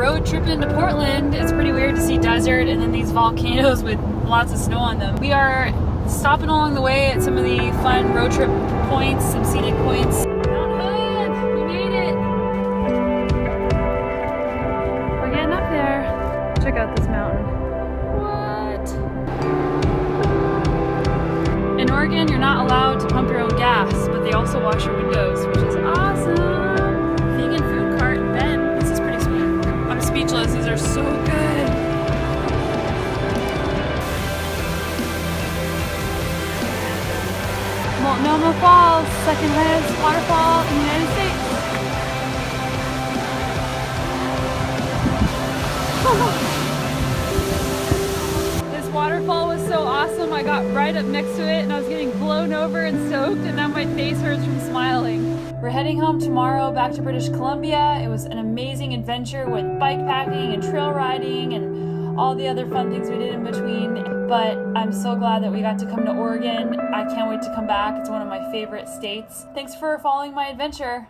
road trip into Portland. It's pretty weird to see desert and then these volcanoes with lots of snow on them. We are stopping along the way at some of the fun road trip points, some scenic points. Mount Hood! We made it! We're getting up there. Check out this mountain. What? In Oregon, you're not allowed to pump your own gas, but they also wash your windows, which is awesome. Vegan food cart in Bend. This is pretty sweet. I'm speechless. These are so good. Multnomah Falls, second highest waterfall in the United States. This waterfall was so awesome. I got right up next to it and I was getting blown over and soaked, and now my face hurts from smiling. We're heading home tomorrow back to British Columbia. It was an amazing adventure with bike packing and trail riding and all the other fun things we did in between. But I'm so glad that we got to come to Oregon. I can't wait to come back. It's one of my favorite states. Thanks for following my adventure.